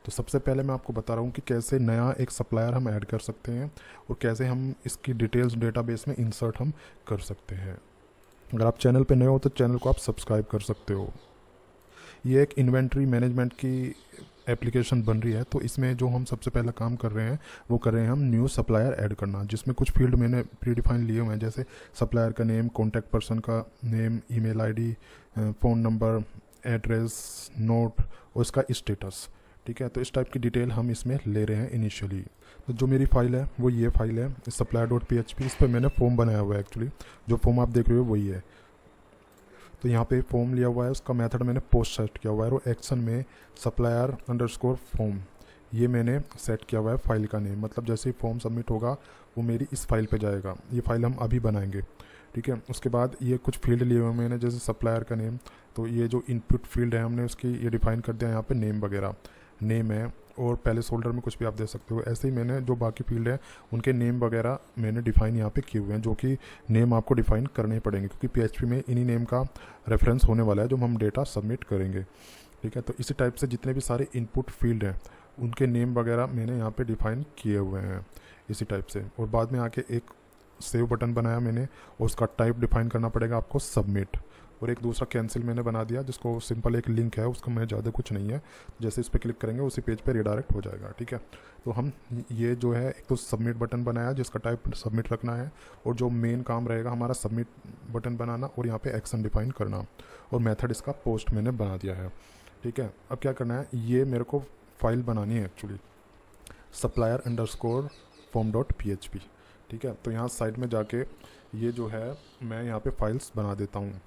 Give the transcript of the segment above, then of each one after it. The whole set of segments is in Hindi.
तो सबसे पहले मैं आपको बता रहा हूँ कि कैसे नया एक सप्लायर हम ऐड कर सकते हैं और कैसे हम इसकी डिटेल्स डेटाबेस में इंसर्ट हम कर सकते हैं। अगर आप चैनल पे नए हो तो चैनल को आप सब्सक्राइब कर सकते हो। ये एक इन्वेंट्री मैनेजमेंट की एप्लीकेशन बन रही है। तो इसमें जो हम सबसे पहला काम कर रहे हैं वो कर रहे हैं हम न्यू सप्लायर ऐड करना, जिसमें कुछ फील्ड मैंने प्री डिफाइन लिए हुए हैं, जैसे सप्लायर का नेम, कॉन्टैक्ट पर्सन का name, email ID, phone number, address, note और इसका स्टेटस। ठीक है, तो इस टाइप की डिटेल हम इसमें ले रहे हैं इनिशियली। तो जो मेरी फाइल है वो ये फाइल है supplier.php। इस पर मैंने फॉर्म बनाया हुआ है। एक्चुअली जो फॉर्म आप देख रहे हो वही है। तो यहाँ पे फॉर्म लिया हुआ है, उसका मेथड मैंने पोस्ट सेट किया हुआ है और एक्शन में supplier_form ये मैंने सेट किया हुआ है फाइल का नेम। मतलब जैसे ही फॉर्म सबमिट होगा वो मेरी इस फाइल पे जाएगा। ये फाइल हम अभी बनाएंगे। ठीक है, उसके बाद ये कुछ फील्ड लिए हुए मैंने, जैसे सप्लायर का नेम, तो ये जो इनपुट फील्ड है हमने उसकी ये डिफाइन कर दिया। यहाँ पे नेम वगैरह नेम है और पहले फोल्डर में कुछ भी आप दे सकते हो। ऐसे ही मैंने जो बाकी फील्ड है उनके नेम वगैरह मैंने डिफाइन यहाँ पे किए हुए हैं, जो कि नेम आपको डिफाइन करने पड़ेंगे क्योंकि पीएचपी में इन्हीं नेम का रेफरेंस होने वाला है जो हम डेटा सबमिट करेंगे। ठीक है, तो इसी टाइप से जितने भी सारे इनपुट फील्ड हैं उनके नेम वगैरह मैंने यहाँ पे डिफाइन किए हुए हैं इसी टाइप से। और बाद में आके एक सेव बटन बनाया मैंने और उसका टाइप डिफाइन करना पड़ेगा आपको सबमिट। और एक दूसरा कैंसिल मैंने बना दिया जिसको सिंपल एक लिंक है, उसका मैं ज़्यादा कुछ नहीं है, जैसे इस पर क्लिक करेंगे उसी पेज पे रिडायरेक्ट हो जाएगा। ठीक है, तो हम ये जो है एक तो सबमिट बटन बनाया जिसका टाइप सबमिट रखना है, और जो मेन काम रहेगा हमारा सबमिट बटन बनाना और यहाँ पे एक्शन डिफाइन करना, और मेथड इसका पोस्ट मैंने बना दिया है। ठीक है, अब क्या करना है, ये मेरे को फाइल बनानी है एक्चुअली supplier_form.php। ठीक है, तो यहाँ साइड में जाके ये जो है मैं यहाँ पे फाइल्स बना देता हूँ।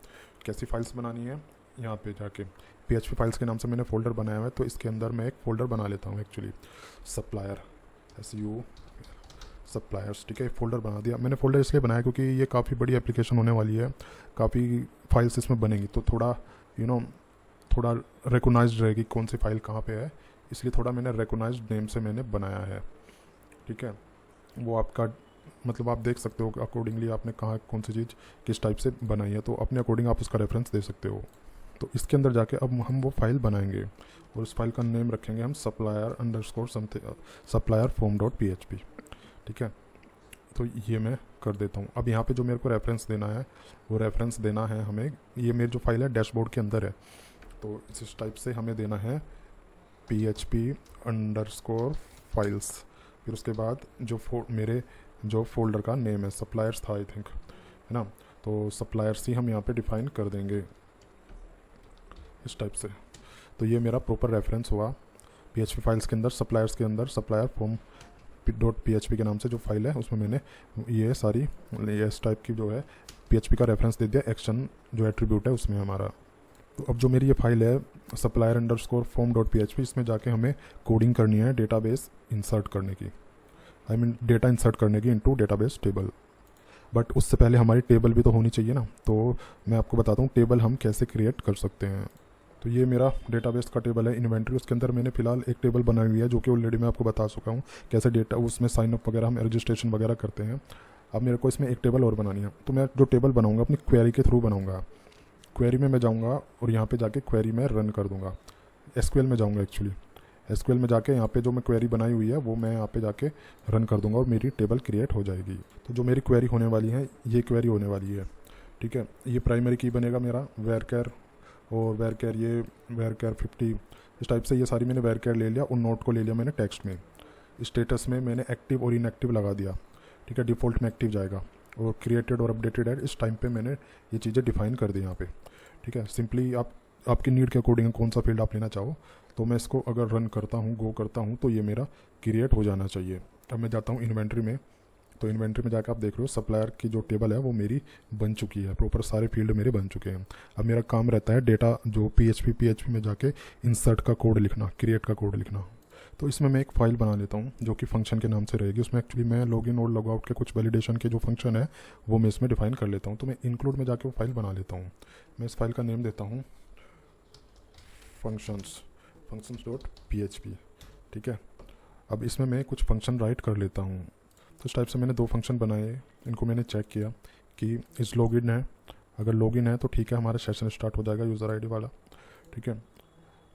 कैसी फाइल्स बनानी है, यहाँ पे जाके PHP फाइल्स के नाम से मैंने फ़ोल्डर बनाया हुआ है, तो इसके अंदर मैं एक फ़ोल्डर बना लेता हूँ एक्चुअली सप्लायर सप्लायर्स। ठीक है, फ़ोल्डर बना दिया मैंने। फ़ोल्डर इसलिए बनाया क्योंकि ये काफ़ी बड़ी एप्लीकेशन होने वाली है, काफ़ी फाइल्स इसमें बनेंगी, तो थोड़ा थोड़ा रिकॉग्नाइज्ड रहेगी कौन सी फाइल कहाँ पे है, इसलिए थोड़ा मैंने रिकॉग्नाइज्ड नेम से मैंने बनाया है। ठीक है, वो आपका मतलब आप देख सकते हो अकॉर्डिंगली आपने कहाँ कौन सी चीज़ किस टाइप से बनाई है, तो अपने अकॉर्डिंग आप उसका रेफरेंस दे सकते हो। तो इसके अंदर जाके अब हम वो फाइल बनाएंगे और उस फाइल का नेम रखेंगे हम supplier_form.php। ठीक है, तो ये मैं कर देता हूँ। अब यहाँ पे जो मेरे को रेफरेंस देना है वो रेफरेंस देना है हमें, ये मेरी जो फाइल है डैशबोर्ड के अंदर है, तो इस टाइप से हमें देना है php_files। फिर उसके बाद जो मेरे जो फोल्डर का नेम है सप्लायर्स था आई थिंक, है ना, तो सप्लायर्स ही हम यहाँ पे डिफाइन कर देंगे इस टाइप से। तो ये मेरा प्रॉपर रेफरेंस हुआ PHP फाइल्स के अंदर, सप्लायर्स के अंदर supplier_form.php के नाम से जो फाइल है उसमें मैंने ये सारी इस टाइप की जो है PHP का रेफरेंस दे दिया, एक्शन जो एट्रीब्यूट है उसमें हमारा। तो अब जो मेरी ये फाइल है supplier_form.php, इसमें जाके हमें कोडिंग करनी है डेटाबेस इंसर्ट करने की, डेटा इंसर्ट करने की इनटू डेटाबेस टेबल। बट उससे पहले हमारी टेबल भी तो होनी चाहिए ना, तो मैं आपको बताता हूँ टेबल हम कैसे क्रिएट कर सकते हैं। तो ये मेरा डेटाबेस का टेबल है इन्वेंट्री, उसके अंदर मैंने फिलहाल एक टेबल बनाई हुई है जो कि ऑलरेडी मैं आपको बता चुका हूँ कैसे डेटा उसमें साइन अप वगैरह हम रजिस्ट्रेशन वगैरह करते हैं। अब मेरे को इसमें एक टेबल और बनानी है, तो मैं जो टेबल बनाऊँगा अपनी क्वेरी के थ्रू बनाऊँगा। क्वेरी में मैं जाऊँगा और यहाँ पे जाके क्वेरी में रन कर दूँगा, SQL में जाऊँगा एक्चुअली, SQL में जाके यहाँ पे जो मैं क्वेरी बनाई हुई है वो मैं यहाँ पे जाके रन कर दूँगा और मेरी टेबल क्रिएट हो जाएगी। तो जो मेरी क्वेरी होने वाली है ये क्वेरी होने वाली है। ठीक है, ये प्राइमरी की बनेगा मेरा वेरकेर, और वेरकेर ये वेरकेर 50 इस टाइप से ये सारी मैंने वेरकेर ले लिया और नोट को ले लिया मैंने टेक्स्ट में। स्टेटस में मैंने एक्टिव और इनएक्टिव लगा दिया। ठीक है, डिफ़ॉल्ट में एक्टिव जाएगा और क्रिएटेड और अपडेटेड है इस टाइम पे मैंने ये चीज़ें डिफाइन कर दी यहाँ पे। ठीक है, सिंपली आप आपकी नीड के अकॉर्डिंग कौन सा फील्ड आप लेना चाहो, तो मैं इसको अगर रन करता हूँ गो करता हूँ तो ये मेरा क्रिएट हो जाना चाहिए। अब मैं जाता हूँ इन्वेंट्री में, तो इन्वेंट्री में जाकर आप देख रहे हो सप्लायर की जो टेबल है वो मेरी बन चुकी है, प्रॉपर सारे फील्ड मेरे बन चुके हैं। अब मेरा काम रहता है डेटा जो PHP में जाके इंसर्ट का कोड लिखना, क्रिएट का कोड लिखना। तो इसमें मैं एक फ़ाइल बना लेता हूँ जो कि फंक्शन के नाम से रहेगी। उसमें एक्चुअली मैं लॉगिन और लॉगआउट के कुछ वैलिडेशन के जो फंक्शन है वो मैं इसमें डिफाइन कर लेता हूँ। तो मैं इंक्लूड में जाके वो फाइल बना लेता हूँ। मैं इस फाइल का नेम देता हूँ functions.php। ठीक है, अब इसमें मैं कुछ फंक्शन राइट कर लेता हूँ। तो इस टाइप से मैंने 2 फंक्शन बनाए, इनको मैंने चेक किया कि इस लॉगिन है, अगर लॉगिन है तो ठीक है हमारा सेशन स्टार्ट हो जाएगा यूज़र आईडी वाला। ठीक है,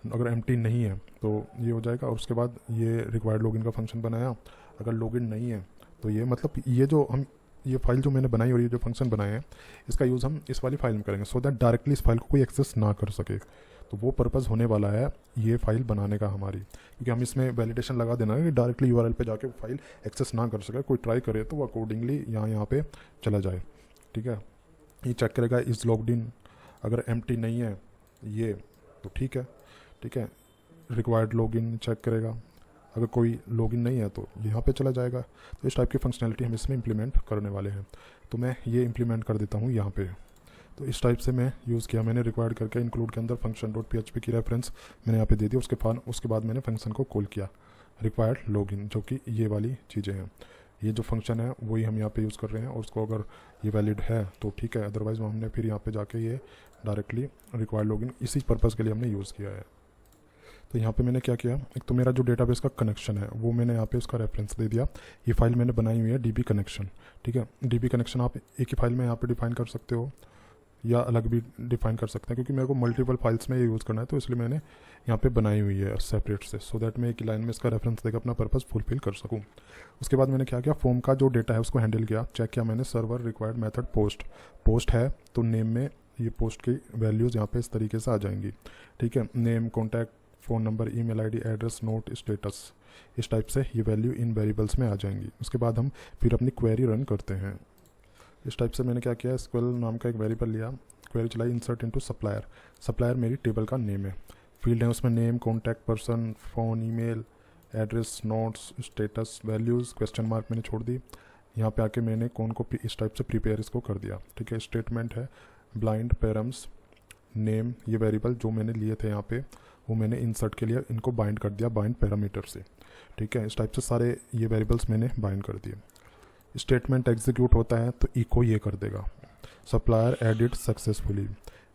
अगर एम्प्टी नहीं है तो ये हो जाएगा। और उसके बाद ये रिक्वायर्ड लॉगिन का फंक्शन बनाया, अगर लॉगिन नहीं है तो ये मतलब ये जो हम ये फाइल जो मैंने बनाई और ये जो फंक्शन बनाए हैं इसका यूज़ हम इस वाली फाइल में करेंगे सो दैट डायरेक्टली इस फाइल को कोई एक्सेस ना कर सके। तो वो पर्पज़ होने वाला है ये फाइल बनाने का हमारी, क्योंकि हम इसमें वैलिडेशन लगा देना है कि डायरेक्टली यूआरएल पे जाके वो फाइल एक्सेस ना कर सके, कोई ट्राई करे तो वो अकॉर्डिंगली यहाँ पे चला जाए। ठीक है, ये चेक करेगा इज़ लॉग्ड इन, अगर एम्प्टी नहीं है ये तो ठीक है। ठीक है, रिक्वायर्ड लॉगिन चेक करेगा, अगर कोई लॉगिन नहीं है तो यहाँ पे चला जाएगा। तो इस टाइप की फंक्शनैलिटी हम इसमें इंप्लीमेंट करने वाले हैं। तो मैं ये इंप्लीमेंट कर देता हूँ यहाँ पे। तो इस टाइप से मैं यूज़ किया, मैंने रिक्वायर्ड करके इंक्लूड के अंदर फंक्शन डॉट PHP की रेफरेंस मैंने यहाँ पे दे दी। उसके बाद मैंने फंक्शन को कॉल किया रिक्वायर्ड लॉगिन, जो कि ये वाली चीज़ें हैं। ये जो फंक्शन है वही हम यहाँ पे यूज़ कर रहे हैं और उसको अगर ये वैलिड है तो ठीक है, अदरवाइज़ हमने फिर यहाँ पे जाके ये डायरेक्टली रिक्वायर्ड लॉगिन इसी पर्पज़ के लिए हमने यूज़ किया है। तो यहाँ पे मैंने क्या किया, एक तो मेरा जो डेटाबेस का कनेक्शन है वो मैंने यहाँ पे उसका रेफरेंस दे दिया। ये फाइल मैंने बनाई हुई है DB कनेक्शन। ठीक है, DB कनेक्शन आप एक ही फाइल में यहाँ पे डिफाइन कर सकते हो या अलग भी डिफाइन कर सकते हैं, क्योंकि मेरे को मल्टीपल फाइल्स में ये यूज़ करना है तो इसलिए मैंने यहाँ पे बनाई हुई है सेपरेट से, सो दैट मैं एक ही लाइन में इसका रेफरेंस देकर अपना पर्पज़ फुलफिल कर सकूँ। उसके बाद मैंने क्या किया, फॉर्म का जो डेटा है उसको हैंडल किया, चेक किया मैंने सर्वर रिक्वायर्ड मेथड पोस्ट है तो नेम में ये पोस्ट की वैल्यूज़ यहाँ पे इस तरीके से आ जाएंगी। ठीक है, name, contact, phone number, email ID, address, note, status, इस टाइप से ये वैल्यू इन वेरिएबल्स में आ जाएंगी। उसके बाद हम फिर अपनी क्वेरी रन करते हैं। इस टाइप से मैंने क्या किया, SQL नाम का एक वेरिएबल लिया, क्वेरी चलाई इंसर्ट इनटू सप्लायर। सप्लायर मेरी टेबल का नेम है, फील्ड है उसमें name, contact person, phone, email, address, notes, status, values, question mark मैंने छोड़ दी। यहाँ पे आके मैंने कौन को इस टाइप से प्रिपेयर इसको कर दिया। ठीक है, स्टेटमेंट है ब्लाइंड पैरम्स नेम, ये वेरिएबल जो मैंने लिए थे यहाँ पे वो मैंने इंसर्ट के लिए इनको बाइंड कर दिया बाइंड पैरामीटर से। ठीक है, इस टाइप से सारे ये वेरिएबल्स मैंने बाइंड कर दिए। स्टेटमेंट एग्जीक्यूट होता है तो इको ये कर देगा सप्लायर एडिट सक्सेसफुली,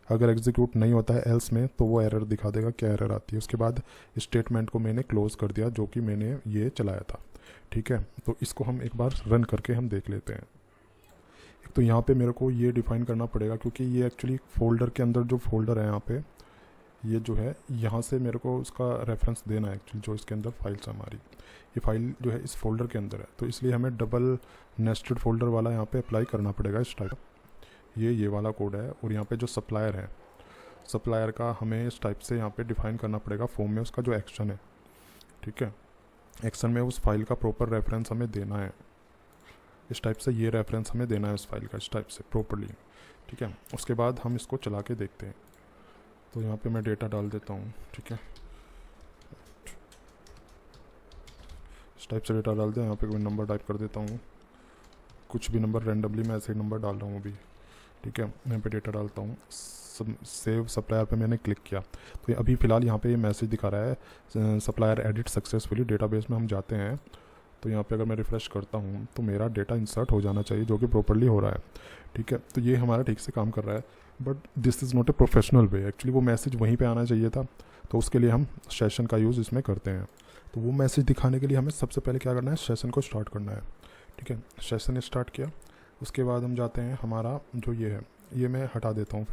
अगर एग्जीक्यूट नहीं होता है एल्स में तो वो एरर दिखा देगा, क्या एरर आती है। उसके बाद स्टेटमेंट को मैंने क्लोज कर दिया जो कि मैंने ये चलाया था। ठीक है, तो इसको हम एक बार रन करके हम देख लेते हैं। एक तो यहाँ पे मेरे को ये डिफाइन करना पड़ेगा, क्योंकि ये एक्चुअली फोल्डर के अंदर जो फोल्डर है यहाँ पे ये जो है यहाँ से मेरे को उसका रेफरेंस देना है एक्चुअली, जो इसके अंदर फाइल्स हमारी ये फाइल जो है इस फोल्डर के अंदर है, तो इसलिए हमें डबल नेस्टेड फोल्डर वाला यहाँ पे अप्लाई करना पड़ेगा इस टाइप। ये वाला कोड है और यहाँ पे जो सप्लायर है, सप्लायर का हमें इस टाइप से यहाँ पे डिफाइन करना पड़ेगा फॉर्म में उसका जो एक्शन है। ठीक है, एक्शन में उस फाइल का प्रॉपर रेफरेंस हमें देना है, इस टाइप से ये रेफरेंस हमें देना है उस फाइल का इस टाइप से प्रॉपरली। ठीक है, उसके बाद हम इसको चला के देखते हैं। तो यहाँ पे मैं डेटा डाल देता हूँ। ठीक है, इस टाइप से डेटा डाल दें, यहाँ पे कोई नंबर टाइप कर देता हूँ, कुछ भी नंबर रैंडमली मैं ऐसे ही नंबर डाल रहा हूँ अभी। ठीक है, यहाँ पे डेटा डालता हूँ, सेव सप्लायर पे मैंने क्लिक किया तो अभी फ़िलहाल यहाँ पे ये मैसेज दिखा रहा है सप्लायर एडिट सक्सेसफुली। डेटाबेस में हम जाते हैं तो यहाँ पे अगर मैं रिफ़्रेश करता हूँ तो मेरा डेटा इंसर्ट हो जाना चाहिए, जो कि प्रॉपर्ली हो रहा है। ठीक है, तो ये हमारा ठीक से काम कर रहा है, but this is not a professional way. Actually वो मैसेज वहीं पे आना चाहिए था, तो उसके लिए हम सेशन का यूज़ इसमें करते हैं। तो वो मैसेज दिखाने के लिए हमें सबसे पहले क्या करना है, सेशन को स्टार्ट करना है। ठीक है, सेशन स्टार्ट किया, उसके बाद हम जाते हैं, हमारा जो ये है ये मैं हटा देता हूँ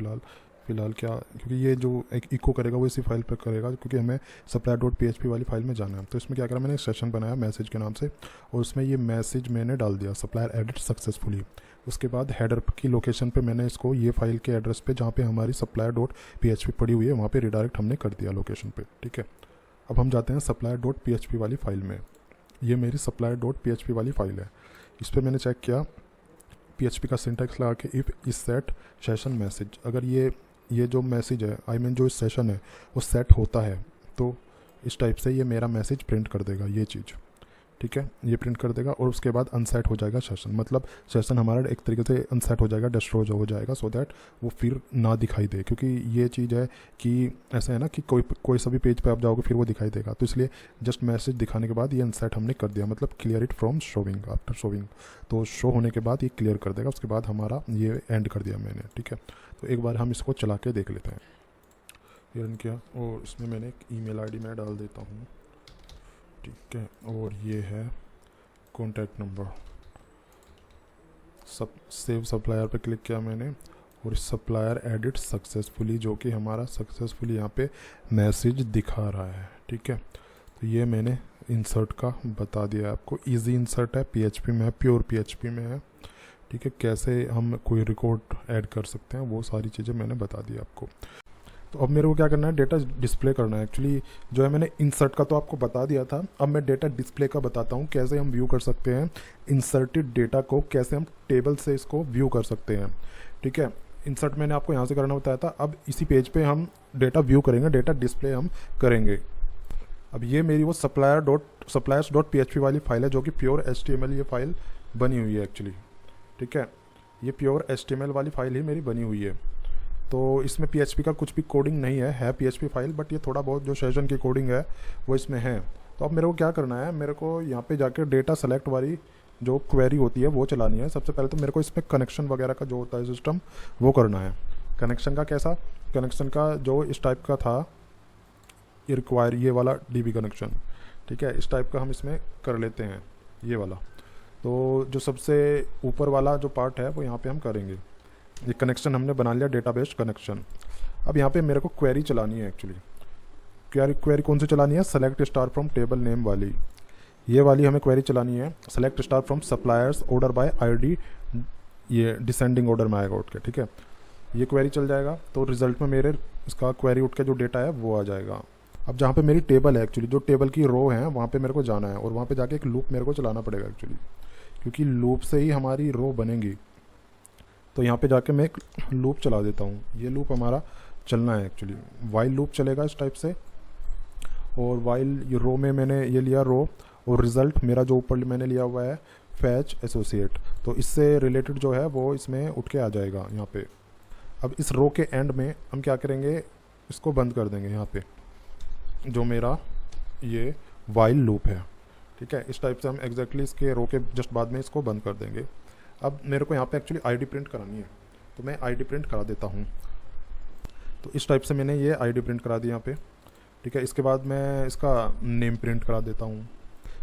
फ़िलहाल क्या, क्योंकि ये जो एक इको करेगा वो इसी फाइल पर करेगा, क्योंकि हमें सप्लायर.php वाली फाइल में जाना है। तो इसमें क्या करा, मैंने एक सेशन बनाया मैसेज के नाम से और उसमें ये मैसेज मैंने डाल दिया सप्लायर एडिट सक्सेसफुली। उसके बाद हेडर की लोकेशन पे मैंने इसको ये फाइल के एड्रेस पे जहाँ पे हमारी सप्लायर.php पड़ी हुई है वहाँ पे रिडायरेक्ट हमने कर दिया लोकेशन पे। ठीक है, अब हम जाते हैं सप्लायर.php वाली फाइल में। ये मेरी सप्लायर.php वाली फाइल है, इस पर मैंने चेक किया PHP का सिंटैक्स लगा के इफ़ इस सेट सेशन मैसेज, अगर ये जो मैसेज है आई मीन जो इस सेशन है वो सेट होता है तो इस टाइप से ये मेरा मैसेज प्रिंट कर देगा ये चीज़। ठीक है, ये प्रिंट कर देगा और उसके बाद अनसेट हो जाएगा सेशन, मतलब सेशन हमारा एक तरीके से अनसेट हो जाएगा, डिस्ट्रॉय हो जाएगा, सो दैट वो फिर ना दिखाई दे। क्योंकि ये चीज़ है कि ऐसा है ना कि कोई सभी पेज पे आप जाओगे फिर वो दिखाई देगा, तो इसलिए जस्ट मैसेज दिखाने के बाद ये अनसेट हमने कर दिया, मतलब clear it from showing, after showing. तो शो होने के बाद ये क्लियर कर देगा, उसके बाद हमारा ये एंड कर दिया मैंने। ठीक है, तो एक बार हम इसको चला के देख लेते हैं। ये रन किया और इसमें मैंने एक ईमेल आईडी मैं डाल देता हूँ। ठीक है, और ये है कॉन्टैक्ट नंबर, सेव सप्लायर पे क्लिक किया मैंने और सप्लायर एडिट सक्सेसफुली, जो कि हमारा सक्सेसफुली यहाँ पे मैसेज दिखा रहा है। ठीक है, तो ये मैंने इंसर्ट का बता दिया आपको। इजी इंसर्ट है, पीएचपी में है, प्योर पीएचपी में है। ठीक है, कैसे हम कोई रिकॉर्ड ऐड कर सकते हैं वो सारी चीज़ें मैंने बता दी आपको। तो अब मेरे को क्या करना है, डेटा डिस्प्ले करना है। एक्चुअली जो है मैंने इंसर्ट का तो आपको बता दिया था, अब मैं डेटा डिस्प्ले का बताता हूँ कैसे हम व्यू कर सकते हैं इंसर्टेड डेटा को, कैसे हम टेबल से इसको व्यू कर सकते हैं। ठीक है, इंसर्ट मैंने आपको यहाँ से करना बताया था। अब इसी पेज पे हम डेटा व्यू करेंगे, डेटा डिस्प्ले हम करेंगे। अब ये मेरी वो suppliers.php वाली फाइल है, जो कि प्योर HTML ये फाइल बनी हुई है एक्चुअली। ठीक है, ये प्योर HTML वाली फाइल ही मेरी बनी हुई है। तो इसमें PHP का कुछ भी कोडिंग नहीं है PHP फाइल, बट ये थोड़ा बहुत जो सेशन की कोडिंग है वो इसमें है। तो अब मेरे को क्या करना है, मेरे को यहाँ पे जाके डेटा सेलेक्ट वाली जो क्वेरी होती है वो चलानी है। सबसे पहले तो मेरे को इसमें कनेक्शन वगैरह का जो होता है सिस्टम वो करना है। कनेक्शन का कैसा, कनेक्शन का जो इस टाइप का था, ये रिक्वायर ये वाला DB कनेक्शन। ठीक है, इस टाइप का हम इसमें कर लेते हैं ये वाला। तो जो सबसे ऊपर वाला जो पार्ट है वो यहाँ पे हम करेंगे। ये कनेक्शन हमने बना लिया, डेटाबेस कनेक्शन। अब यहाँ पे मेरे को क्वेरी चलानी है एक्चुअली। क्वेरी कौन सी चलानी है, select star from table name वाली, ये वाली हमें क्वेरी चलानी है। Select star from suppliers order by ID, ये डिसेंडिंग ऑर्डर में आएगा उठ के। ठीक है, ये क्वेरी चल जाएगा तो रिजल्ट में मेरे इसका क्वेरी उठ के जो डेटा है वो आ जाएगा। अब जहाँ पे मेरी टेबल है एक्चुअली, जो टेबल की रो है वहाँ पे मेरे को जाना है और वहाँ पे जाके एक लूप मेरे को चलाना पड़ेगा एक्चुअली, क्योंकि लूप से ही हमारी रो बनेगी। तो यहाँ पे जाके मैं एक लूप चला देता हूँ। ये लूप हमारा चलना है एक्चुअली, वाइल लूप चलेगा इस टाइप से। और वाइल ये रो में मैंने ये लिया रो, और रिज़ल्ट मेरा जो ऊपर मैंने लिया हुआ है फैच एसोसिएट, तो इससे रिलेटेड जो है वो इसमें उठ के आ जाएगा यहाँ पे। अब इस रो के एंड में हम क्या करेंगे, इसको बंद कर देंगे यहाँ पे, जो मेरा ये वाइल लूप है। ठीक है, इस टाइप से हम एग्जैक्टली इसके रो के जस्ट बाद में इसको बंद कर देंगे। अब मेरे को यहाँ पे एक्चुअली ID प्रिंट करानी है, तो मैं ID प्रिंट करा देता हूँ। तो इस टाइप से मैंने ये ID प्रिंट करा दी यहाँ पे। ठीक है, इसके बाद मैं इसका नेम प्रिंट करा देता हूँ।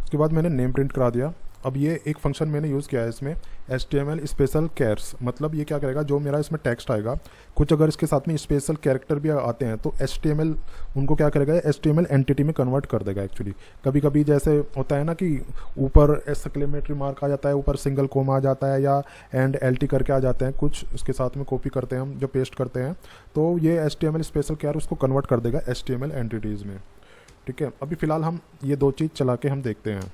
उसके बाद मैंने नेम प्रिंट करा दिया। अब ये एक फंक्शन मैंने यूज़ किया है इसमें, HTML स्पेशल कैर्स, मतलब ये क्या करेगा, जो मेरा इसमें टेक्स्ट आएगा, कुछ अगर इसके साथ में स्पेशल कैरेक्टर भी आते हैं तो HTML उनको क्या करेगा, HTML एंटिटी में कन्वर्ट कर देगा एक्चुअली। कभी कभी जैसे होता है ना कि ऊपर एक्सक्लेमेटरी मार्क आ जाता है, ऊपर सिंगल कोमा आ जाता है, या एंड LT करके आ जाते हैं, कुछ उसके साथ में कॉपी करते हैं हम जो पेस्ट करते हैं, तो ये HTML स्पेशल कैर उसको कन्वर्ट कर देगा HTML एंटिटीज़ में। ठीक है, अभी फ़िलहाल हम ये दो चीज़ चला के हम देखते हैं।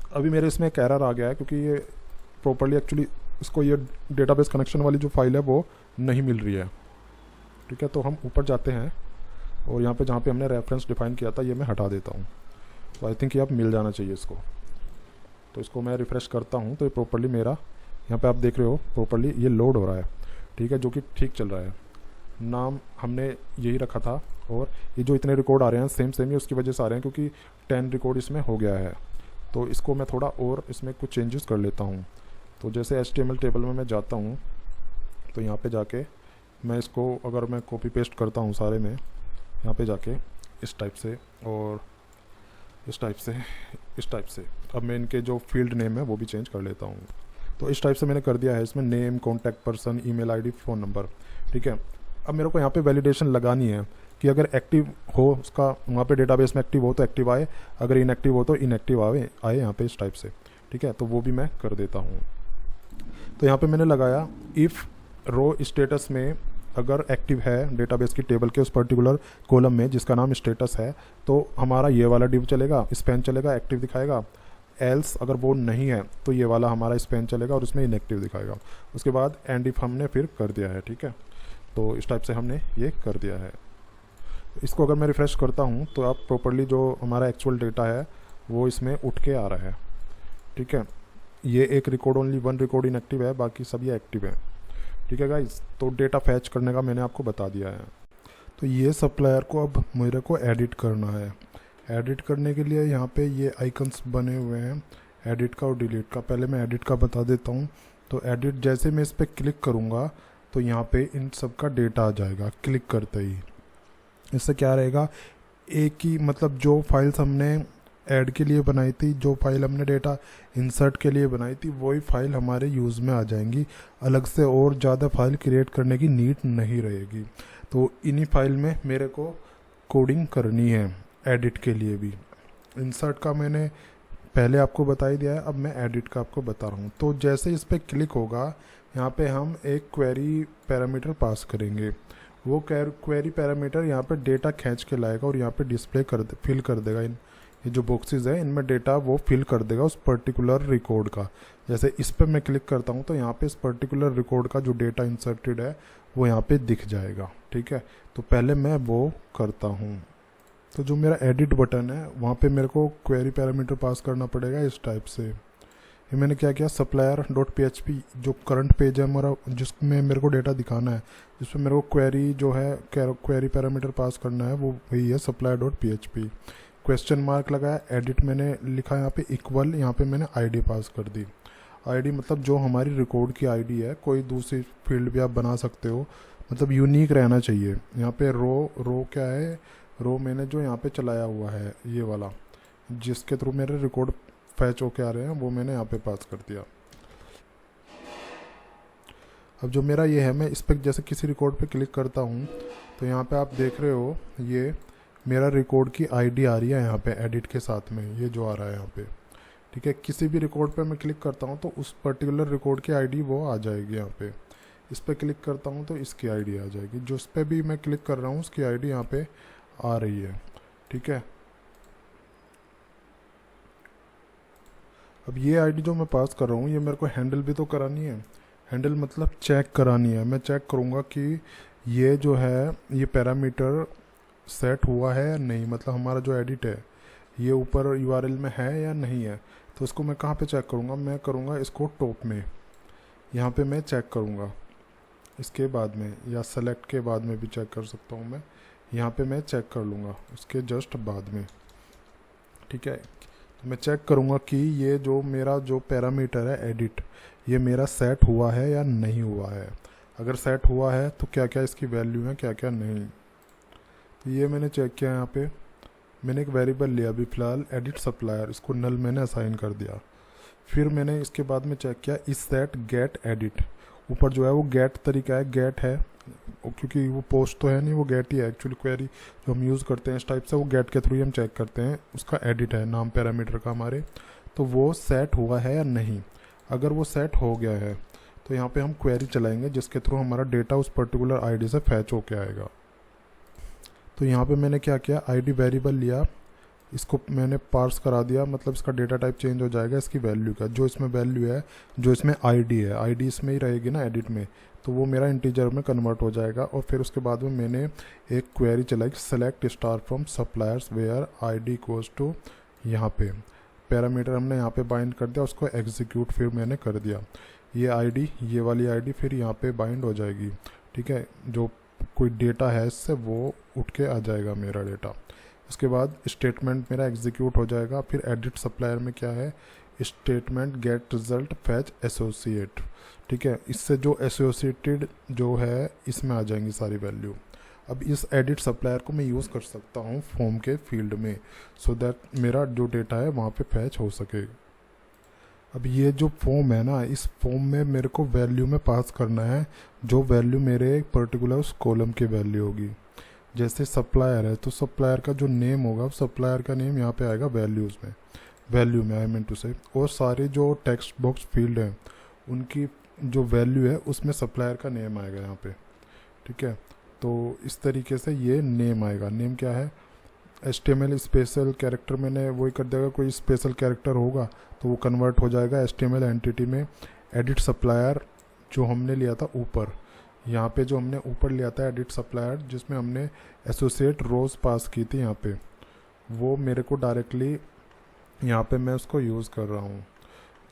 अभी मेरे इसमें एक एरर आ गया है, क्योंकि ये प्रॉपर्ली एक्चुअली इसको ये डेटाबेस कनेक्शन वाली जो फाइल है वो नहीं मिल रही है। ठीक है, तो हम ऊपर जाते हैं और यहाँ पे जहाँ पे हमने रेफरेंस डिफाइन किया था ये मैं हटा देता हूँ। तो आई थिंक ये अब मिल जाना चाहिए इसको। तो इसको मैं रिफ़्रेश करता हूँ तो ये प्रॉपर्ली मेरा यहाँ पे आप देख रहे हो प्रॉपर्ली ये लोड हो रहा है। ठीक है, जो कि ठीक चल रहा है। नाम हमने यही रखा था, और ये जो इतने रिकॉर्ड आ रहे हैं सेम ही उसकी वजह से आ रहे हैं, क्योंकि 10 रिकॉर्ड इसमें हो गया है। तो इसको मैं थोड़ा और इसमें कुछ चेंजेस कर लेता हूँ। तो जैसे HTML टेबल में मैं जाता हूँ तो यहाँ पे जाके मैं इसको अगर मैं कॉपी पेस्ट करता हूँ सारे में, यहाँ पे जाके इस टाइप से और इस टाइप से अब मैं इनके जो फील्ड नेम है वो भी चेंज कर लेता हूँ। तो इस टाइप से मैंने कर दिया है इसमें name, contact person, email ID, phone number. ठीक है, अब मेरे को यहाँ पे वैलिडेशन लगानी है कि अगर एक्टिव हो उसका वहाँ पे डेटाबेस में एक्टिव हो तो एक्टिव आए, अगर इनएक्टिव हो तो इनएक्टिव आए यहाँ पे इस टाइप से। ठीक है, तो वो भी मैं कर देता हूँ। तो यहाँ पे मैंने लगाया इफ़ रो स्टेटस में अगर एक्टिव है डेटाबेस की टेबल के उस पर्टिकुलर कॉलम में जिसका नाम स्टेटस है, तो हमारा ये वाला डिव चलेगा, स्पैन चलेगा, एक्टिव दिखाएगा। एल्स अगर वो नहीं है तो ये वाला हमारा स्पैन चलेगा और उसमें इनएक्टिव दिखाएगा। उसके बाद एंड इफ हमने फिर कर दिया है। ठीक है, तो इस टाइप से हमने ये कर दिया है। इसको अगर मैं रिफ़्रेश करता हूँ तो आप प्रॉपर्ली जो हमारा एक्चुअल डेटा है वो इसमें उठ के आ रहा है। ठीक है, ये एक रिकॉर्ड ओनली 1 रिकॉर्ड इनएक्टिव है, बाकी सब ये एक्टिव है। ठीक है गाइस, तो डेटा फैच करने का मैंने आपको बता दिया है। तो ये सप्लायर को अब मेरे को एडिट करना है। एडिट करने के लिए यहाँ पे ये आइकन्स बने हुए हैं एडिट का और डिलीट का। पहले मैं एडिट का बता देता हूँ। तो एडिट जैसे मैं इस पर क्लिक करूँगा तो यहाँ पे इन सब का डेटा आ जाएगा क्लिक करते ही। इससे क्या रहेगा, एक ही मतलब जो फाइल्स हमने ऐड के लिए बनाई थी, जो फाइल हमने डेटा इंसर्ट के लिए बनाई थी, वही फाइल हमारे यूज़ में आ जाएंगी। अलग से और ज़्यादा फाइल क्रिएट करने की नीड नहीं रहेगी। तो इन्हीं फाइल में मेरे को कोडिंग करनी है एडिट के लिए भी। इंसर्ट का मैंने पहले आपको बता ही दिया है, अब मैं एडिट का आपको बता रहा हूँ। तो जैसे इस पर क्लिक होगा, यहाँ पे हम एक क्वेरी पैरामीटर पास करेंगे। वो क्वेरी पैरामीटर यहाँ पे डेटा खींच के लाएगा और यहाँ पे डिस्प्ले फिल कर देगा। ये जो बॉक्सेस है इनमें डेटा वो फिल कर देगा उस पर्टिकुलर रिकॉर्ड का। जैसे इस पर मैं क्लिक करता हूँ तो यहाँ पे इस पर्टिकुलर रिकॉर्ड का जो डेटा इंसर्टेड है वो यहाँ पे दिख जाएगा। ठीक है, तो पहले मैं वो करता हूँ। तो जो मेरा एडिट बटन है वहाँ पे मेरे को क्वेरी पैरामीटर पास करना पड़ेगा इस टाइप से। ये मैंने क्या किया, supplier.php जो करंट पेज है हमारा, जिसमें मेरे को डेटा दिखाना है, जिसमें मेरे को क्वेरी जो है क्वेरी पैरामीटर पास करना है, वो वही है supplier.php। क्वेश्चन मार्क लगाया, एडिट मैंने लिखा यहाँ पे इक्वल, यहाँ पे मैंने आईडी पास कर दी। आईडी मतलब जो हमारी रिकॉर्ड की आईडी है, कोई दूसरी फील्ड भी आप बना सकते हो, मतलब यूनिक रहना चाहिए। यहाँ पे रो क्या है, रो मैंने जो यहाँ पे चलाया हुआ है ये वाला, जिसके थ्रू मेरे रिकॉर्ड फैच होके आ रहे हैं, वो मैंने यहाँ पे पास कर दिया। अब जो मेरा ये है, मैं इस पर जैसे किसी रिकॉर्ड पे क्लिक करता हूँ तो यहाँ पे आप देख रहे हो ये मेरा रिकॉर्ड की आईडी आ रही है यहाँ पे एडिट के साथ में, ये जो आ रहा है यहाँ पे। ठीक है, किसी भी रिकॉर्ड पे मैं क्लिक करता हूँ तो उस पर्टिकुलर रिकॉर्ड की आईडी वो आ जाएगी यहाँ पे। इस पर क्लिक करता हूँ तो इसकी आईडी आ जाएगी, जो उस पर भी मैं क्लिक कर रहा हूँ उसकी आईडी यहाँ पे आ रही है। ठीक है, अब ये आईडी जो मैं पास कर रहा हूँ ये मेरे को हैंडल भी तो करानी है। हैंडल मतलब चेक करानी है। मैं चेक करूँगा कि ये जो है ये पैरामीटर सेट हुआ है या नहीं, मतलब हमारा जो एडिट है ये ऊपर यूआरएल में है या नहीं है। तो इसको मैं कहाँ पे चेक करूँगा, मैं करूँगा इसको टॉप में, यहाँ पे मैं चेक करूँगा इसके बाद में, या सेलेक्ट के बाद में भी चेक कर सकता हूँ मैं। यहाँ पे मैं चेक कर लूँगा उसके जस्ट बाद में। ठीक है, तो मैं चेक करूँगा कि ये जो मेरा जो पैरामीटर है एडिट, ये मेरा सेट हुआ है या नहीं हुआ है। अगर सेट हुआ है तो क्या क्या इसकी वैल्यू है, क्या क्या नहीं। तो ये मैंने चेक किया। यहाँ पे मैंने एक वेरिएबल लिया अभी फ़िलहाल एडिट सप्लायर, इसको नल मैंने असाइन कर दिया। फिर मैंने इसके बाद में चेक किया इस सेट गेट एडिट, ऊपर जो है वो गेट तरीका है, गेट है क्योंकि वो पोस्ट तो है नहीं, वो गेट ही है एक्चुअली। क्वेरी जो हम यूज़ करते हैं इस टाइप से, वो गेट के थ्रू ही हम चेक करते हैं, उसका एडिट है नाम पैरामीटर का हमारे। तो वो सेट हुआ है या नहीं। अगर वो सेट हो गया है तो यहाँ पे हम क्वेरी चलाएंगे जिसके थ्रू हमारा डेटा उस पर्टिकुलर आईडी से फैच होके आएगा। तो यहाँ पे मैंने क्या किया, आईडी वेरिएबल लिया, इसको मैंने पार्स करा दिया, मतलब इसका डेटा टाइप चेंज हो जाएगा इसकी वैल्यू का। जो इसमें वैल्यू है, जो इसमें आईडी है, आईडी इसमें ही रहेगी ना एडिट में, तो वो मेरा इंटीजर में कन्वर्ट हो जाएगा। और फिर उसके बाद में मैंने एक क्वेरी चलाई, select star from suppliers where ID equals to, यहाँ पे पैरामीटर हमने यहाँ पे बाइंड कर दिया, उसको एग्जीक्यूट फिर मैंने कर दिया। ये आईडी, ये वाली आईडी फिर यहाँ पे बाइंड हो जाएगी। ठीक है, जो कोई डेटा है इससे वो उठ के आ जाएगा मेरा डेटा। उसके बाद स्टेटमेंट मेरा एग्जीक्यूट हो जाएगा। फिर एडिट सप्लायर में क्या है, statement get result fetch associate. ठीक है, इससे जो एसोसिएटेड जो है इसमें आ जाएंगी सारी वैल्यू। अब इस एडिट सप्लायर को मैं यूज़ कर सकता हूँ फॉर्म के फील्ड में, सो दैट मेरा जो डेटा है वहाँ पे फैच हो सके। अब ये जो फॉर्म है ना, इस फॉर्म में मेरे को वैल्यू में पास करना है जो वैल्यू मेरे पर्टिकुलर उस कॉलम की वैल्यू होगी। जैसे सप्लायर है तो सप्लायर का जो नेम होगा, सप्लायर का नेम यहाँ पे आएगा वैल्यूज़ में, वैल्यू में आई मीन टू से। और सारे जो टेक्स्ट बॉक्स फील्ड हैं उनकी जो वैल्यू है उसमें सप्लायर का नेम आएगा यहाँ पे। ठीक है, तो इस तरीके से ये नेम आएगा। नेम क्या है, HTML स्पेशल कैरेक्टर मैंने वही कर देगा, कोई स्पेशल कैरेक्टर होगा तो वो कन्वर्ट हो जाएगा HTML एंटिटी में। एडिट सप्लायर जो हमने लिया था ऊपर, यहाँ पे जो हमने ऊपर लिया था एडिट सप्लायर, जिसमें हमने एसोसिएट रोज पास की थी यहाँ पे, वो मेरे को डायरेक्टली यहाँ पे मैं उसको यूज़ कर रहा हूँ,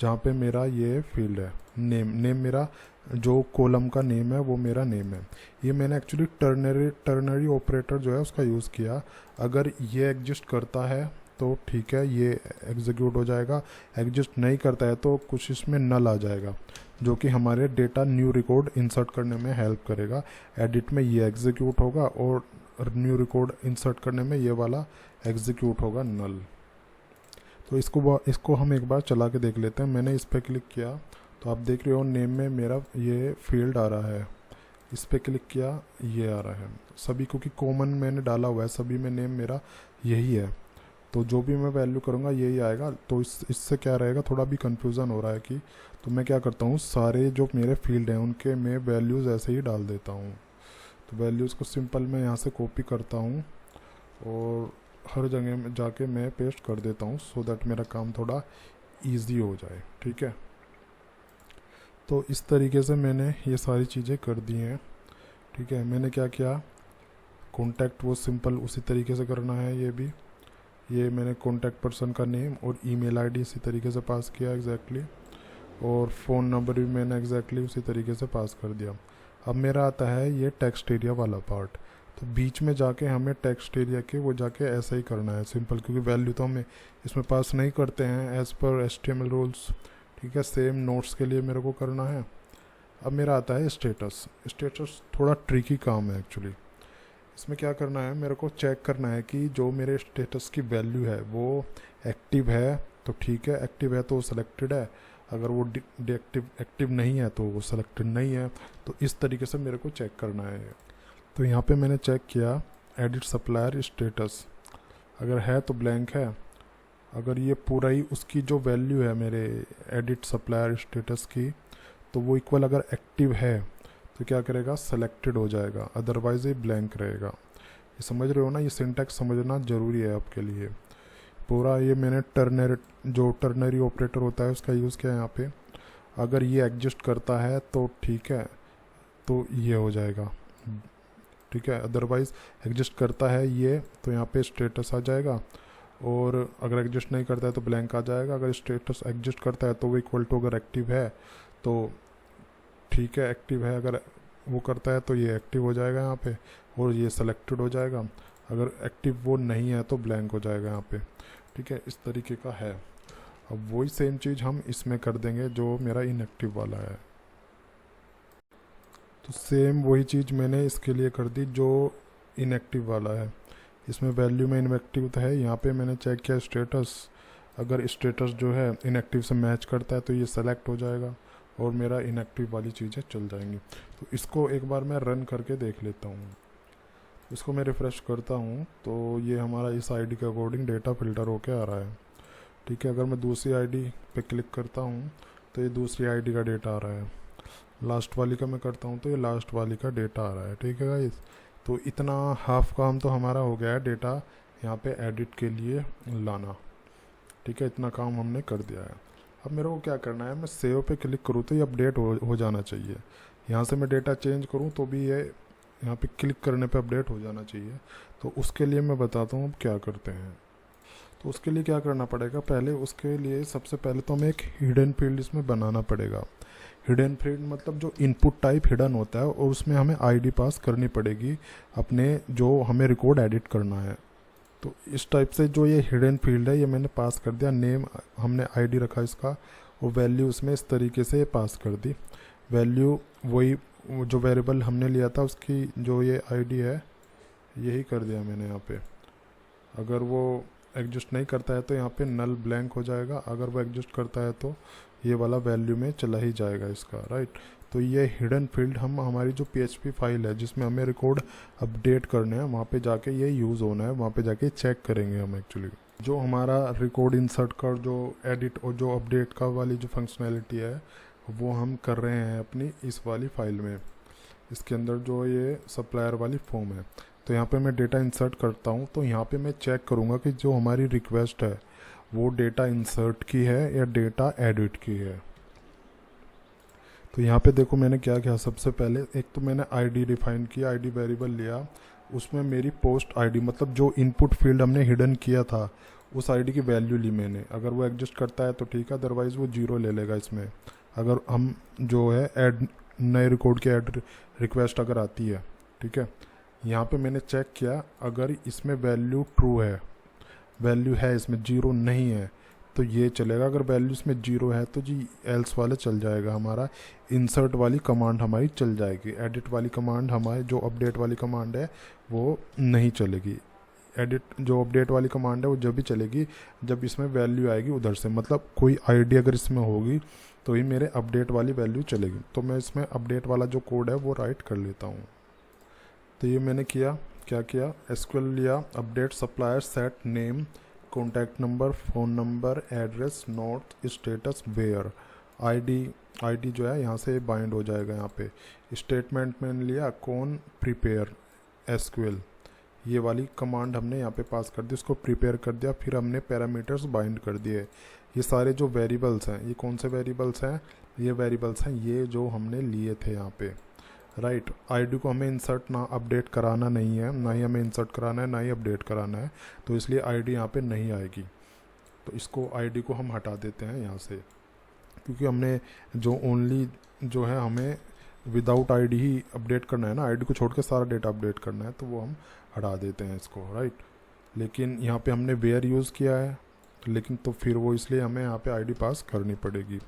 जहाँ पे मेरा ये फील्ड है नेम मेरा जो कॉलम का नेम है वो मेरा नेम है। ये मैंने एक्चुअली टर्नरी ऑपरेटर जो है उसका यूज़ किया। अगर ये एग्जिस्ट करता है तो ठीक है, ये एग्जीक्यूट हो जाएगा। एग्जिस्ट नहीं करता है तो कुछ इसमें नल आ जाएगा, जो कि हमारे डेटा न्यू रिकॉर्ड इंसर्ट करने में हेल्प करेगा। एडिट में ये एग्जीक्यूट होगा और न्यू रिकॉर्ड इंसर्ट करने में ये वाला एग्जीक्यूट होगा नल। तो इसको हम एक बार चला के देख लेते हैं। मैंने इस पर क्लिक किया तो आप देख रहे हो नेम में मेरा ये फील्ड आ रहा है, इस पर क्लिक किया ये आ रहा है। सभी क्योंकि कॉमन मैंने डाला हुआ है, सभी में नेम मेरा यही है, तो जो भी मैं वैल्यू करूँगा यही आएगा। तो इससे क्या रहेगा, थोड़ा भी कन्फ्यूज़न हो रहा है कि, तो मैं क्या करता हूँ सारे जो मेरे फील्ड हैं उनके मैं वैल्यूज़ ऐसे ही डाल देता हूँ। तो वैल्यूज़ को सिंपल मैं यहाँ से कॉपी करता हूँ और हर जगह में जाके मैं पेस्ट कर देता हूँ, सो दैट मेरा काम थोड़ा ईजी हो जाए। ठीक है, तो इस तरीके से मैंने ये सारी चीज़ें कर दी हैं। ठीक है, मैंने क्या किया, कॉन्टैक्ट वो सिंपल उसी तरीके से करना है। ये मैंने कॉन्टैक्ट पर्सन का नेम और ईमेल आईडी इसी तरीके से पास किया एग्जैक्टली, और फ़ोन नंबर भी मैंने एग्जैक्टली उसी तरीके से पास कर दिया। अब मेरा आता है ये टेक्स्ट एरिया वाला पार्ट। तो बीच में जाके हमें टेक्स्ट एरिया के वो जाके ऐसा ही करना है सिंपल, क्योंकि वैल्यू तो हमें इसमें पास नहीं करते हैं एज़ पर HTML रूल्स। ठीक है, सेम नोट्स के लिए मेरे को करना है। अब मेरा आता है स्टेटस थोड़ा ट्रिकी काम है एक्चुअली। इसमें क्या करना है, मेरे को चेक करना है कि जो मेरे स्टेटस की वैल्यू है वो एक्टिव है तो ठीक है, एक्टिव है तो सिलेक्टेड है, अगर वो एक्टिव नहीं है तो वो सिलेक्टेड नहीं है। तो इस तरीके से मेरे को चेक करना है। तो यहाँ पे मैंने चेक किया एडिट सप्लायर स्टेटस, अगर है तो ब्लैंक है, अगर ये पूरा ही उसकी जो वैल्यू है मेरे एडिट सप्लायर स्टेटस की तो वो इक्वल अगर एक्टिव है तो क्या करेगा, सेलेक्टेड हो जाएगा, अदरवाइज ये ब्लैंक रहेगा। ये समझ रहे हो ना, ये सिंटैक्स समझना ज़रूरी है आपके लिए। पूरा ये मैंने टर्नरी ऑपरेटर होता है उसका यूज़ किया यहाँ पे। अगर ये एग्जिस्ट करता है तो ठीक है, तो ये हो जाएगा। ठीक है, अदरवाइज एग्जिस्ट करता है ये तो यहाँ पे स्टेटस आ जाएगा, और अगर एग्जिस्ट नहीं करता है तो ब्लैंक आ जाएगा। अगर स्टेटस एग्जिस्ट करता है तो वो इक्वल टू अगर एक्टिव है तो ठीक है, एक्टिव है, अगर वो करता है तो ये एक्टिव हो जाएगा यहाँ पे, और ये सेलेक्टेड हो जाएगा। अगर एक्टिव वो नहीं है तो ब्लैंक हो जाएगा यहाँ पे। ठीक है, इस तरीके का है। अब वही सेम चीज़ हम इसमें कर देंगे जो मेरा इनएक्टिव वाला है। तो सेम वही चीज़ मैंने इसके लिए कर दी जो इनएक्टिव वाला है। इसमें वैल्यू में इनएक्टिव है, यहाँ पे मैंने चेक किया स्टेटस, अगर स्टेटस जो है इनएक्टिव से मैच करता है तो ये सेलेक्ट हो जाएगा और मेरा इनएक्टिव वाली चीज़ें चल जाएंगी। तो इसको एक बार मैं रन करके देख लेता हूँ। इसको मैं रिफ़्रेश करता हूँ तो ये हमारा इस आईडी के अकॉर्डिंग डेटा फ़िल्टर होके आ रहा है। ठीक है, अगर मैं दूसरी आईडी पे क्लिक करता हूँ तो ये दूसरी आईडी का डेटा आ रहा है। लास्ट वाली का मैं करता हूँ तो ये लास्ट वाली का डेटा आ रहा है। ठीक है गाइस, तो इतना हाफ काम तो हमारा हो गया है डेटा यहाँ पे एडिट के लिए लाना। ठीक है, इतना काम हमने कर दिया है। अब मेरे को क्या करना है, मैं सेव पे क्लिक करूँ तो ये अपडेट हो जाना चाहिए। यहाँ से मैं डेटा चेंज करूँ तो भी ये यहाँ पे क्लिक करने पे अपडेट हो जाना चाहिए। तो उसके लिए मैं बताता हूँ अब क्या करते हैं। तो उसके लिए क्या करना पड़ेगा, पहले उसके लिए सबसे पहले तो हमें एक हिडन फील्ड इसमें बनाना पड़ेगा। हिडन फील्ड मतलब जो इनपुट टाइप हिडन होता है और उसमें हमें आईडी पास करनी पड़ेगी अपने जो हमें रिकॉर्ड एडिट करना है। तो इस टाइप से जो ये हिडन फील्ड है ये मैंने पास कर दिया। नेम हमने आईडी रखा इसका, और वैल्यू उसमें इस तरीके से पास कर दी। वैल्यू वही जो वेरिएबल हमने लिया था उसकी जो ये आईडी है यही कर दिया मैंने यहाँ पे। अगर वो एग्जिस्ट नहीं करता है तो यहाँ पे नल ब्लैंक हो जाएगा, अगर वो एग्जिस्ट करता है तो ये वाला वैल्यू में चला ही जाएगा इसका, राइट। तो ये हिडन फील्ड हम हमारी जो PHP फाइल है जिसमें हमें रिकॉर्ड अपडेट करने हैं वहाँ पे जाके ये यूज़ होना है, वहाँ पे जाके चेक करेंगे हम एक्चुअली जो हमारा रिकॉर्ड इंसर्ट कर जो एडिट और जो अपडेट का वाली जो फंक्शनैलिटी है वो हम कर रहे हैं अपनी इस वाली फाइल में। इसके अंदर जो ये सप्लायर वाली फॉर्म है, तो यहाँ पे मैं डेटा इंसर्ट करता हूँ तो यहाँ पे मैं चेक करूँगा कि जो हमारी रिक्वेस्ट है वो डेटा इंसर्ट की है या डेटा एडिट की है। तो यहाँ पे देखो मैंने क्या किया, सबसे पहले एक तो मैंने आईडी डिफाइन किया, आईडी वेरिएबल लिया, उसमें मेरी पोस्ट आईडी मतलब जो इनपुट फील्ड हमने हिडन किया था उस आईडी की वैल्यू ली मैंने। अगर वो एग्जिस्ट करता है तो ठीक है, अदरवाइज़ वो 0 ले लेगा इसमें। अगर हम जो है ऐड नए रिकॉर्ड की ऐड रिक्वेस्ट अगर आती है, ठीक है, यहाँ पे मैंने चेक किया अगर इसमें वैल्यू ट्रू है, वैल्यू है इसमें 0 नहीं है तो ये चलेगा। अगर वैल्यू इसमें 0 है तो जी एल्स वाले चल जाएगा, हमारा इंसर्ट वाली कमांड हमारी चल जाएगी। एडिट वाली कमांड हमारी जो अपडेट वाली कमांड है वो नहीं चलेगी। एडिट जो अपडेट वाली कमांड है वो जब भी चलेगी जब इसमें वैल्यू आएगी उधर से, मतलब कोई आईडी अगर इसमें होगी तो ही मेरे अपडेट वाली वैल्यू चलेगी। तो मैं इसमें अपडेट वाला जो कोड है वो राइट कर लेता हूँ। तो ये मैंने किया, क्या किया, एसक्यूएल लिया, update supplier set name, contact number, phone number, address, note, status, where, ID जो है यहाँ से बाइंड हो जाएगा। यहाँ पे स्टेटमेंट में लिया कौन प्रिपेयर एसक्यूएल, ये वाली कमांड हमने यहाँ पे पास कर दी, उसको प्रिपेयर कर दिया। फिर हमने पैरामीटर्स बाइंड कर दिए। ये सारे जो वेरिएबल्स हैं, ये कौन से वेरिएबल्स हैं, ये वेरिएबल्स हैं ये जो हमने लिए थे यहाँ पे, राइट। आईडी को हमें इंसर्ट ना अपडेट कराना नहीं है, ना ही हमें इंसर्ट कराना है, ना ही अपडेट कराना है, तो इसलिए आईडी यहाँ पे नहीं आएगी। तो इसको आईडी को हम हटा देते हैं यहाँ से, क्योंकि हमने जो ओनली जो है हमें विदाउट आईडी ही अपडेट करना है ना, आईडी को छोड़ के सारा डेटा अपडेट करना है, तो वो हम हटा देते हैं इसको, राइट। लेकिन यहाँ पे हमने वेयर यूज़ किया है, लेकिन तो फिर वो इसलिए हमें यहाँ पे आईडी पास करनी पड़ेगी।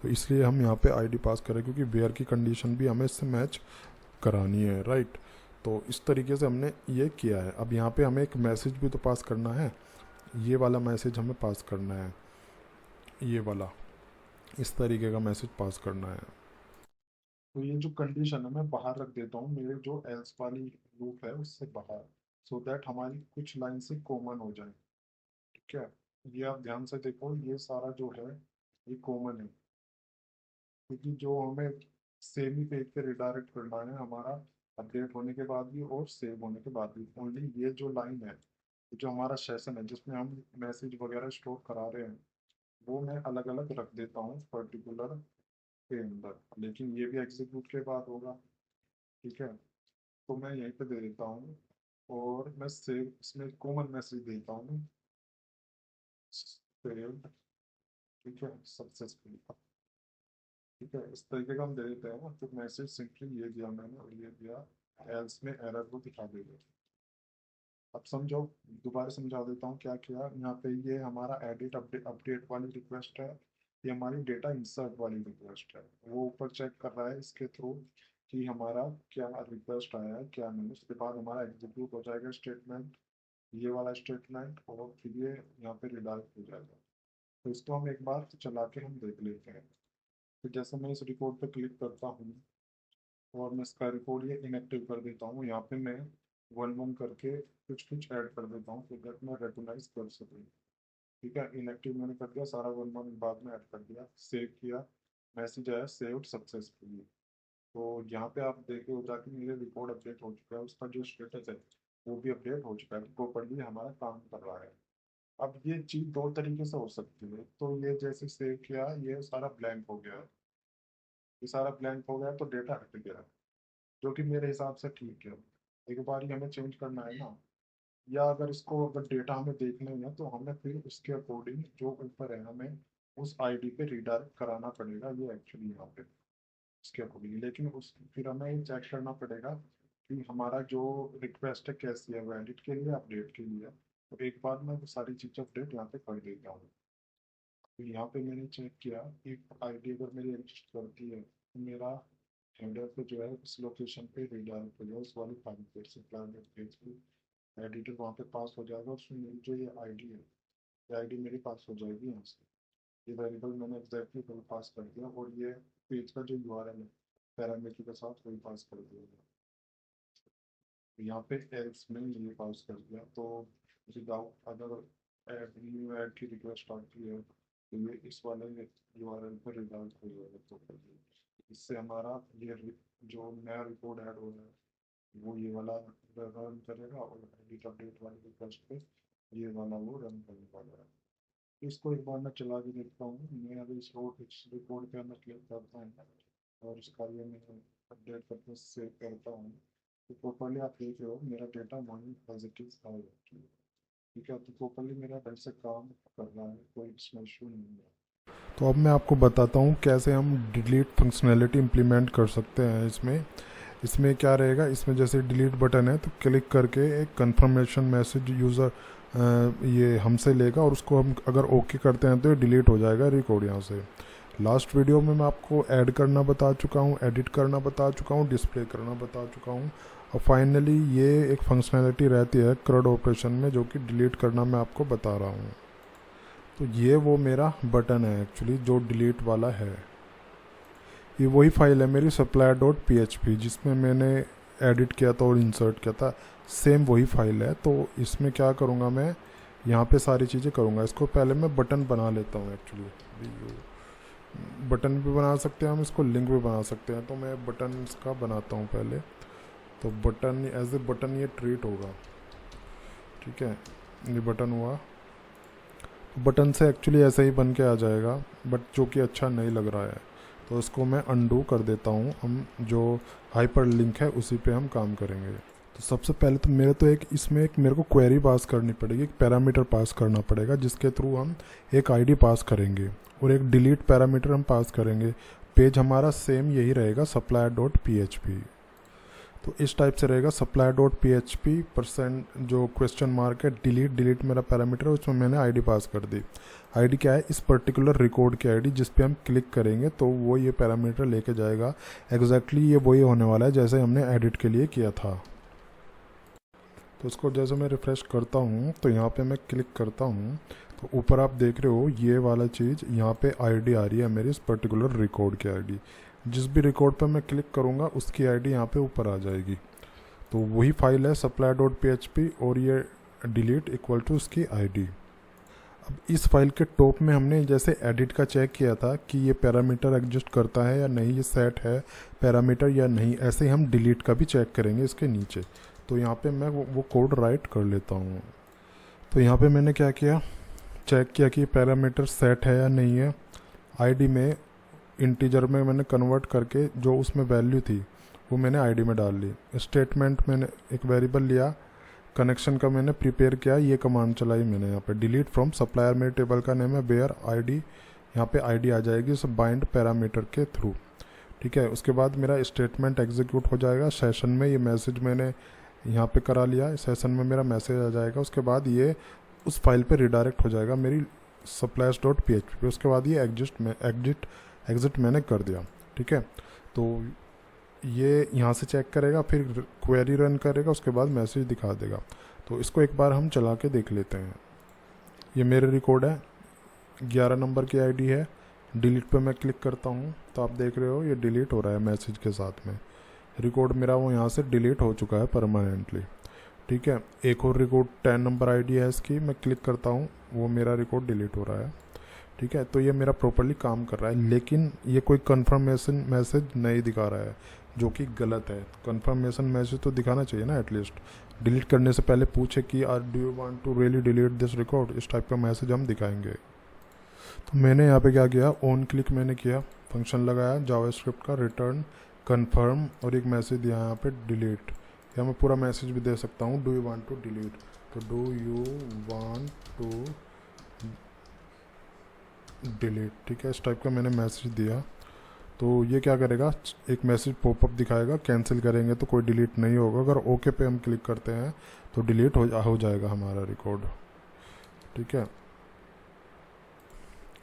तो इसलिए हम यहाँ पे आईडी पास करें, क्योंकि वेयर की कंडीशन भी हमें इससे मैच करानी है, राइट। तो इस तरीके से हमने ये किया है। अब यहाँ पे हमें एक मैसेज भी तो पास करना है, ये वाला मैसेज हमें पास करना है, ये वाला इस तरीके का मैसेज पास करना है। तो ये जो कंडीशन है मैं बाहर रख देता हूँ, मेरे जो एल्स वाली लूप है उससे बाहर, सो दैट हमारी कुछ लाइन से कॉमन हो जाए, ठीक है। ये आप ध्यान से देखो, ये सारा जो है ये कॉमन है, क्योंकि जो हमें सेम ही पेज पे रिडायरेक्ट करना है हमारा अपडेट होने के बाद भी और सेव होने के बाद भी। ओनली ये जो लाइन है, जो हमारा सेशन है जिसमें हम मैसेज वगैरह स्टोर करा रहे हैं, वो मैं अलग अलग रख देता हूँ पर्टिकुलर के अंदर, लेकिन ये भी एग्जीक्यूट के बाद होगा, ठीक है। तो मैं यहीं पे दे देता हूँ और मैं सेव इसमें कॉमन मैसेज देता हूँ, सेव, ठीक है, सक्सेसफुल, ठीक है। इस तरीके का हम दे देते हैं। तो मैसेज सिंपली ये दिया मैंने और ये दिया, एल्स में एरर को दिखा देगा। अब समझो, दोबारा समझा देता हूँ क्या किया। यहाँ पे ये हमारा एडिट अपडेट वाली रिक्वेस्ट है, ये हमारी डेटा इंसर्ट वाली रिक्वेस्ट है। वो ऊपर चेक कर रहा है इसके थ्रू कि हमारा क्या रिक्वेस्ट आया है क्या नहीं। उसके बाद हमारा एग्जीक्यूट हो जाएगा स्टेटमेंट, ये वाला स्टेटमेंट, और फिर ये यहाँ पे रिडायरेक्ट हो जाएगा। तो इसको हम एक बार चला के हम देख लेते हैं। तो जैसे मैं इस रिकॉर्ड पे क्लिक करता हूँ और मैं इसका रिकॉर्ड ये इनएक्टिव कर देता हूँ, यहाँ पे मैं वन वन करके कुछ कुछ ऐड कर देता हूँ तो दैट मैं रेकग्नाइज कर सकूँ, ठीक है। इनएक्टिव मैंने कर दिया, सारा वन वन बाद में ऐड कर दिया, सेव किया, मैसेज आया सेव्ड सक्सेसफुली। तो यहाँ पे आप देखे हो जाके मेरे रिकॉर्ड अपडेट हो चुका है, उसका जो स्टेटस है वो भी अपडेट हो चुका है, प्रॉपर्ली हमारा काम कर रहा है। अब ये चीज़ दो तरीके से हो सकती है। तो ये जैसे सेव किया, ये सारा ब्लैंक हो गया, ये सारा ब्लैंक हो गया तो डेटा हट गया, जो कि मेरे हिसाब से ठीक है। एक बार ही हमें चेंज करना है ना, या अगर इसको अगर डेटा हमें देखना ही है तो हमें फिर उसके अकॉर्डिंग जो ऊपर है हमें उस आईडी पे रिडायरेक्ट कराना पड़ेगा, ये एक्चुअली यहाँ पे इसके अकॉर्डिंग। लेकिन उस फिर हमें ये चेक करना पड़ेगा कि हमारा जो रिक्वेस्ट है कैसी है, वो एडिट के लिए अपडेट के लिए। तो एक बार मैं वो सारी चीज़ें अपडेट यहाँ पे कर देता हूँ। तो यहाँ पे मैंने चेक किया, एक आईडी अगर मेरी एग्जिस्ट करती है तो मेरा हेडर पे जो है उस लोकेशन पे रिडायरेक्ट हो जाएगा, उस वाली फाइल पे सप्लाई पेज पे एडिटर वहाँ पे पास हो जाएगा, उसमें मेरी जो ये आईडी है, ये आईडी मेरी पास हो जाएगी यहाँ से। ये वेरिएबल मैंने एग्जैक्टली पास कर दिया और ये पेज का जो यूआरएल है पैरामीटर के साथ वही पास कर दिया। यहाँ पे एल्स में ये पास कर दिया, तो विदाउट अगर न्यू ऐड की रिक्वेस्ट आती है तो ये इस वाले यूआरएल पर रिजल्ट हो जाएगा। तो इससे हमारा ये जो नया रिकॉर्ड ऐड हो रहा है वो ये वाला रन करेगा और एडिट अपडेट वाली रिक्वेस्ट पे ये वाला वो रन करने वाला है। इसको एक बार मैं चला के देखता हूँ। मैं अभी इस रिकॉर्ड पे मैं क्लिक करता हूँ और इसका ये मैं अपडेट करके सेव करता हूँ, तो प्रॉपरली आप देख रहे हो मेरा डेटा मॉर्निंग पॉजिटिव आ रहा है, ठीक है। तो प्रॉपरली मेरा ढंग से काम कर रहा है, कोई इसमें इशू नहीं है। तो अब मैं आपको बताता हूँ कैसे हम डिलीट फंक्शनैलिटी इम्प्लीमेंट कर सकते हैं। इसमें क्या रहेगा, इसमें जैसे डिलीट बटन है तो क्लिक करके एक कंफर्मेशन मैसेज यूज़र ये हमसे लेगा और उसको हम अगर ओके करते हैं तो ये डिलीट हो जाएगा रिकॉर्ड यहाँ से। लास्ट वीडियो में मैं आपको ऐड करना बता चुका हूँ, एडिट करना बता चुका हूँ, डिस्प्ले करना बता चुका हूँ। और फाइनली ये एक फंक्शनैलिटी रहती है CRUD ऑपरेशन में जो कि डिलीट करना मैं आपको बता रहा हूँ। तो ये वो मेरा बटन है एक्चुअली जो डिलीट वाला है। ये वही फाइल है मेरी supplier.php जिसमें मैंने एडिट किया था और इंसर्ट किया था, सेम वही फाइल है। तो इसमें क्या करूँगा, मैं यहाँ पे सारी चीज़ें करूँगा। इसको पहले मैं बटन बना लेता हूँ एक्चुअली। बटन भी बना सकते हैं हम, इसको लिंक भी बना सकते हैं। तो मैं बटन इसका बनाता हूँ पहले। तो बटन एज ए बटन ये ट्रीट होगा, ठीक है। ये बटन हुआ, बटन से एक्चुअली ऐसे ही बन के आ जाएगा, बट जो कि अच्छा नहीं लग रहा है। तो इसको मैं अनडू कर देता हूँ। हम जो हाइपर लिंक है उसी पे हम काम करेंगे। तो सबसे पहले तो इसमें एक मेरे को क्वेरी पास करनी पड़ेगी, एक पैरामीटर पास करना पड़ेगा जिसके थ्रू हम एक आईडी पास करेंगे और एक डिलीट पैरामीटर हम पास करेंगे। पेज हमारा सेम यही रहेगा supplier.php। तो इस टाइप से रहेगा supplier.php % जो क्वेश्चन मार्क है डिलीट मेरा पैरामीटर है, उसमें मैंने आईडी पास कर दी। आईडी क्या है, इस पर्टिकुलर रिकॉर्ड की आईडी जिस पे हम क्लिक करेंगे तो वो ये पैरामीटर लेके जाएगा। एग्जैक्टली ये वही होने वाला है जैसे हमने एडिट के लिए किया था। तो इसको जैसे मैं रिफ़्रेश करता हूँ तो यहाँ पे मैं क्लिक करता हूँ तो ऊपर आप देख रहे हो ये वाला चीज़, यहाँ पे आईडी आ रही है मेरी इस पर्टिकुलर रिकॉर्ड की आईडी। जिस भी रिकॉर्ड पर मैं क्लिक करूँगा उसकी आईडी यहाँ पे ऊपर आ जाएगी। तो वही फाइल है supplier.php और ये डिलीट इक्वल टू उसकी आईडी। अब इस फाइल के टॉप में हमने जैसे एडिट का चेक किया था कि ये पैरामीटर एग्जिस्ट करता है या नहीं, ये सेट है पैरामीटर या नहीं, ऐसे ही हम डिलीट का भी चेक करेंगे इसके नीचे। तो यहाँ पे मैं वो कोड राइट कर लेता हूँ। तो यहाँ पे मैंने क्या किया, चेक किया कि पैरामीटर सेट है या नहीं है। आईडी में इंटीजर में मैंने कन्वर्ट करके जो उसमें वैल्यू थी वो मैंने आईडी में डाल ली। स्टेटमेंट मैंने एक वेरिएबल लिया, कनेक्शन का मैंने प्रिपेयर किया, ये कमांड चलाई मैंने यहाँ पे डिलीट फ्रॉम सप्लायर, मेरे टेबल का नेम है वेयर आईडी, यहाँ पे आईडी आ जाएगी सब बाइंड पैरामीटर के थ्रू, ठीक है। उसके बाद मेरा स्टेटमेंट एग्जीक्यूट हो जाएगा। सेशन में ये मैसेज मैंने यहाँ पे करा लिया, सेशन में मेरा मैसेज आ जाएगा। उसके बाद ये उस फाइल पे रिडायरेक्ट हो जाएगा मेरी suppliers.php। उसके बाद ये एग्जिट मैंने कर दिया, ठीक है। तो ये यहाँ से चेक करेगा, फिर क्वेरी रन करेगा, उसके बाद मैसेज दिखा देगा। तो इसको एक बार हम चला के देख लेते हैं। ये मेरे रिकॉर्ड है, 11 नंबर की आईडी है। डिलीट पे मैं क्लिक करता हूँ तो आप देख रहे हो ये डिलीट हो रहा है मैसेज के साथ में। रिकॉर्ड मेरा वो यहाँ से डिलीट हो चुका है परमानेंटली, ठीक है। एक और रिकॉर्ड 10 नंबर आईडी है इसकी, मैं क्लिक करता हूँ वो मेरा रिकॉर्ड डिलीट हो रहा है, ठीक है। तो ये मेरा प्रॉपर्ली काम कर रहा है, लेकिन ये कोई कंफर्मेशन मैसेज नहीं दिखा रहा है जो कि गलत है। कंफर्मेशन मैसेज तो दिखाना चाहिए ना एटलीस्ट। डिलीट करने से पहले पूछे कि do you want to really delete this record, इस टाइप का मैसेज हम दिखाएंगे। तो मैंने यहाँ पे क्या किया, ऑन क्लिक मैंने किया, फंक्शन लगाया जावास्क्रिप्ट का रिटर्न कन्फर्म और एक मैसेज दिया यहाँ पे डिलीट, या मैं पूरा मैसेज भी दे सकता हूँ do you want to delete. तो do you want to delete, ठीक है, इस टाइप का मैंने मैसेज दिया। तो ये क्या करेगा, एक मैसेज पॉपअप दिखाएगा, कैंसिल करेंगे तो कोई डिलीट नहीं होगा। अगर ओके पे हम क्लिक करते हैं तो डिलीट हो जाएगा हमारा रिकॉर्ड, ठीक है।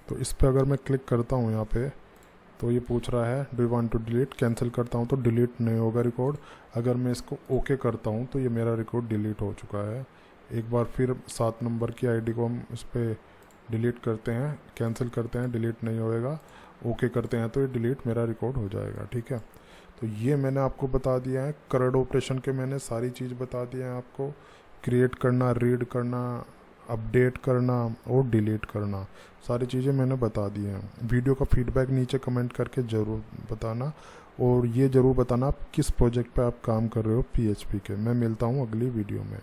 तो इस पे अगर मैं क्लिक करता हूँ यहाँ पे तो ये पूछ रहा है do you want to delete, cancel करता हूँ तो डिलीट नहीं होगा रिकॉर्ड। अगर मैं इसको ओके करता हूँ तो ये मेरा रिकॉर्ड डिलीट हो चुका है। एक बार फिर 7 नंबर की आईडी को हम इस पर डिलीट करते हैं, कैंसिल करते हैं, डिलीट नहीं होएगा, ओके करते हैं तो ये डिलीट मेरा रिकॉर्ड हो जाएगा, ठीक है। तो ये मैंने आपको बता दिया है, CRUD ऑपरेशन के मैंने सारी चीज़ बता दी है आपको। क्रिएट करना, रीड करना, अपडेट करना और डिलीट करना, सारी चीज़ें मैंने बता दी हैं। वीडियो का फीडबैक नीचे कमेंट करके ज़रूर बताना, और ये ज़रूर बताना आप किस प्रोजेक्ट पे आप काम कर रहे हो PHP के। मैं मिलता हूँ अगली वीडियो में।